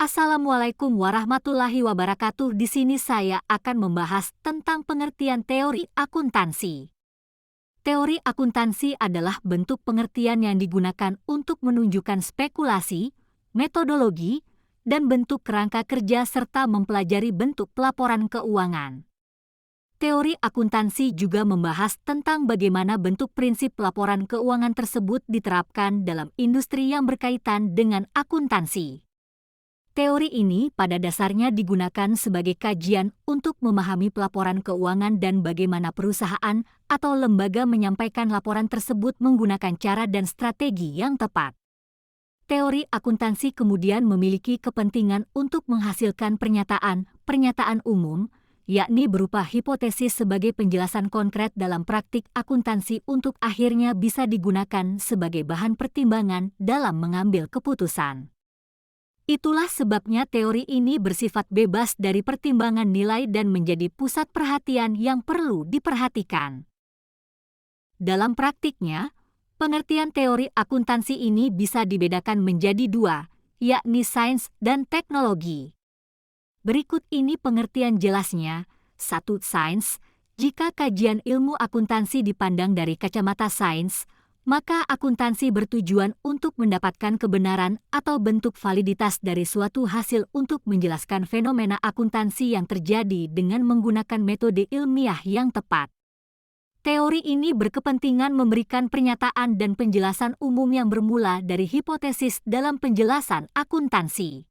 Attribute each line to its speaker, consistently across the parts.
Speaker 1: Assalamualaikum warahmatullahi wabarakatuh. Di sini saya akan membahas tentang pengertian teori akuntansi. Teori akuntansi adalah bentuk pengertian yang digunakan untuk menunjukkan spekulasi, metodologi, dan bentuk kerangka kerja serta mempelajari bentuk pelaporan keuangan. Teori akuntansi juga membahas tentang bagaimana bentuk prinsip pelaporan keuangan tersebut diterapkan dalam industri yang berkaitan dengan akuntansi. Teori ini pada dasarnya digunakan sebagai kajian untuk memahami pelaporan keuangan dan bagaimana perusahaan atau lembaga menyampaikan laporan tersebut menggunakan cara dan strategi yang tepat. Teori akuntansi kemudian memiliki kepentingan untuk menghasilkan pernyataan umum, yakni berupa hipotesis sebagai penjelasan konkret dalam praktik akuntansi untuk akhirnya bisa digunakan sebagai bahan pertimbangan dalam mengambil keputusan. Itulah sebabnya teori ini bersifat bebas dari pertimbangan nilai dan menjadi pusat perhatian yang perlu diperhatikan. Dalam praktiknya, pengertian teori akuntansi ini bisa dibedakan menjadi dua, yakni sains dan teknologi. Berikut ini pengertian jelasnya. 1. Sains. Jika kajian ilmu akuntansi dipandang dari kacamata sains, maka akuntansi bertujuan untuk mendapatkan kebenaran atau bentuk validitas dari suatu hasil untuk menjelaskan fenomena akuntansi yang terjadi dengan menggunakan metode ilmiah yang tepat. Teori ini berkepentingan memberikan pernyataan dan penjelasan umum yang bermula dari hipotesis dalam penjelasan akuntansi.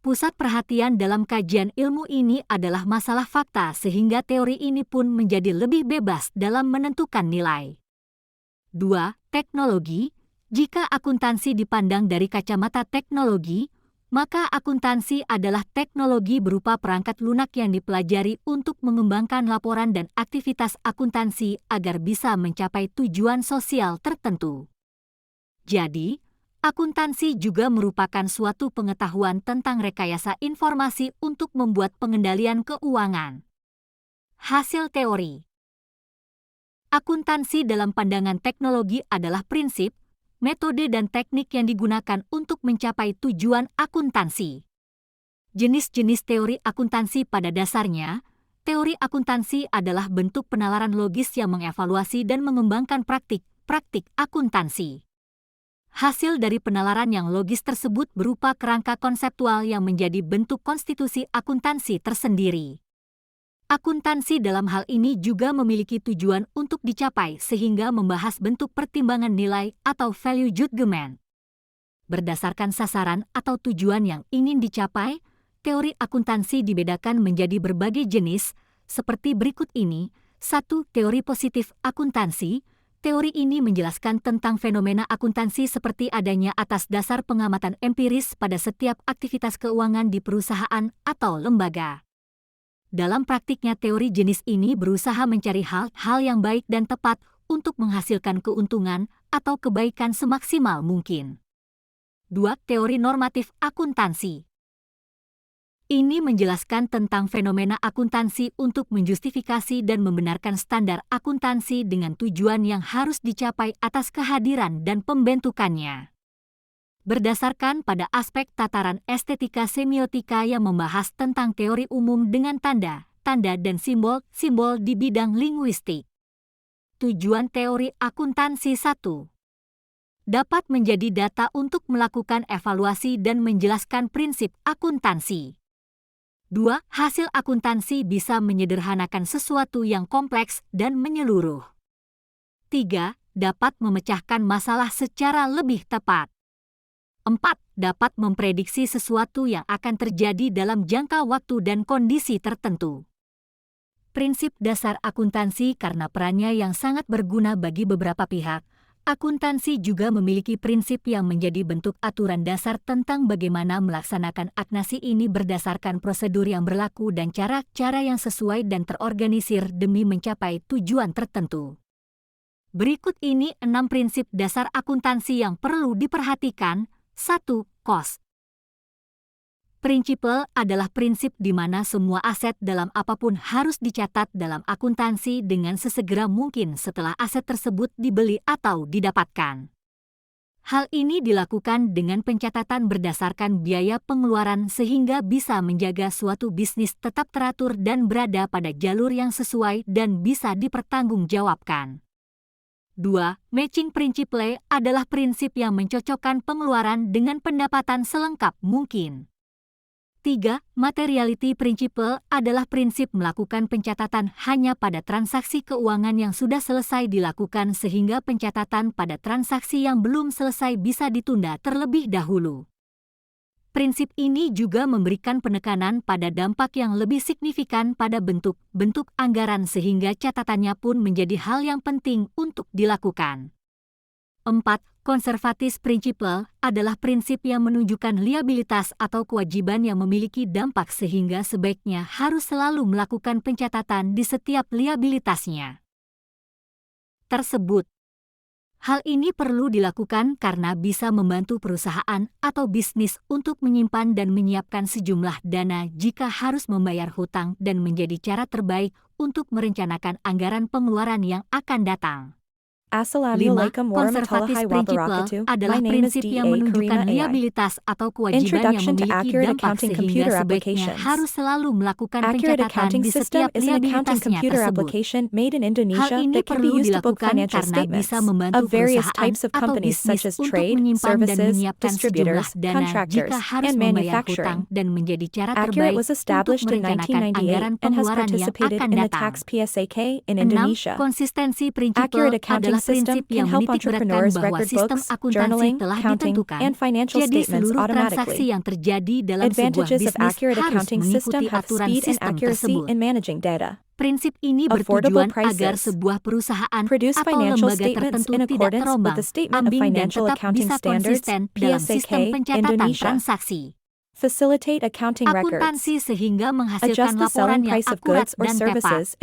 Speaker 1: Pusat perhatian dalam kajian ilmu ini adalah masalah fakta sehingga teori ini pun menjadi lebih bebas dalam menentukan nilai. 2. Teknologi. Jika akuntansi dipandang dari kacamata teknologi, maka akuntansi adalah teknologi berupa perangkat lunak yang dipelajari untuk mengembangkan laporan dan aktivitas akuntansi agar bisa mencapai tujuan sosial tertentu. Jadi, akuntansi juga merupakan suatu pengetahuan tentang rekayasa informasi untuk membuat pengendalian keuangan. Hasil teori. Akuntansi dalam pandangan teknologi adalah prinsip, metode dan teknik yang digunakan untuk mencapai tujuan akuntansi. Jenis-jenis teori akuntansi pada dasarnya, teori akuntansi adalah bentuk penalaran logis yang mengevaluasi dan mengembangkan praktik akuntansi. Hasil dari penalaran yang logis tersebut berupa kerangka konseptual yang menjadi bentuk konstitusi akuntansi tersendiri. Akuntansi dalam hal ini juga memiliki tujuan untuk dicapai sehingga membahas bentuk pertimbangan nilai atau value judgment. Berdasarkan sasaran atau tujuan yang ingin dicapai, teori akuntansi dibedakan menjadi berbagai jenis, seperti berikut ini. 1. Teori positif akuntansi. Teori ini menjelaskan tentang fenomena akuntansi seperti adanya atas dasar pengamatan empiris pada setiap aktivitas keuangan di perusahaan atau lembaga. Dalam praktiknya teori jenis ini berusaha mencari hal-hal yang baik dan tepat untuk menghasilkan keuntungan atau kebaikan semaksimal mungkin. 2. Teori normatif akuntansi. Ini menjelaskan tentang fenomena akuntansi untuk menjustifikasi dan membenarkan standar akuntansi dengan tujuan yang harus dicapai atas kehadiran dan pembentukannya. Berdasarkan pada aspek tataran estetika semiotika yang membahas tentang teori umum dengan tanda dan simbol-simbol di bidang linguistik. Tujuan teori akuntansi 1. Dapat menjadi data untuk melakukan evaluasi dan menjelaskan prinsip akuntansi. 2. Hasil akuntansi bisa menyederhanakan sesuatu yang kompleks dan menyeluruh. 3. Dapat memecahkan masalah secara lebih tepat. 4. Dapat memprediksi sesuatu yang akan terjadi dalam jangka waktu dan kondisi tertentu. Prinsip dasar akuntansi. Karena perannya yang sangat berguna bagi beberapa pihak, akuntansi juga memiliki prinsip yang menjadi bentuk aturan dasar tentang bagaimana melaksanakan akuntansi ini berdasarkan prosedur yang berlaku dan cara-cara yang sesuai dan terorganisir demi mencapai tujuan tertentu. Berikut ini 6 prinsip dasar akuntansi yang perlu diperhatikan. 1. Cost. Prinsipal adalah prinsip di mana semua aset dalam apapun harus dicatat dalam akuntansi dengan sesegera mungkin setelah aset tersebut dibeli atau didapatkan. Hal ini dilakukan dengan pencatatan berdasarkan biaya pengeluaran sehingga bisa menjaga suatu bisnis tetap teratur dan berada pada jalur yang sesuai dan bisa dipertanggungjawabkan. 2. Matching Principle adalah prinsip yang mencocokkan pengeluaran dengan pendapatan selengkap mungkin. 3. Materiality Principle adalah prinsip melakukan pencatatan hanya pada transaksi keuangan yang sudah selesai dilakukan sehingga pencatatan pada transaksi yang belum selesai bisa ditunda terlebih dahulu. Prinsip ini juga memberikan penekanan pada dampak yang lebih signifikan pada bentuk anggaran sehingga catatannya pun menjadi hal yang penting untuk dilakukan. 4. Conservative Principle adalah prinsip yang menunjukkan liabilitas atau kewajiban yang memiliki dampak sehingga sebaiknya harus selalu melakukan pencatatan di setiap liabilitasnya tersebut. Hal ini perlu dilakukan karena bisa membantu perusahaan atau bisnis untuk menyimpan dan menyiapkan sejumlah dana jika harus membayar hutang dan menjadi cara terbaik untuk merencanakan anggaran pengeluaran yang akan datang. 5. Conservative Principle adalah prinsip yang menunjukkan liabilitas atau kewajiban yang memiliki dampak sehingga sebaiknya harus selalu melakukan pencatatan di setiap liabilitasnya tersebut. Hal ini perlu dilakukan karena bisa membantu perusahaan atau bisnis untuk menyimpan dan menyiapkan sejumlah dana jika harus membayar hutang dan menjadi cara terbaik untuk merencanakan anggaran pengeluaran yang akan datang. 6. Konsistensi Principle adalah prinsip yang menitikberatkan bahwa sistem akuntansi telah ditentukan, jadi seluruh transaksi yang terjadi dalam sebuah bisnis harus mengikuti aturan sistem tersebut. Prinsip ini bertujuan agar sebuah perusahaan atau lembaga tertentu tidak terombang-ambing dan tetap bisa konsisten dalam sistem pencatatan transaksi. Akuntansi sehingga menghasilkan laporan yang akurat dan tepat.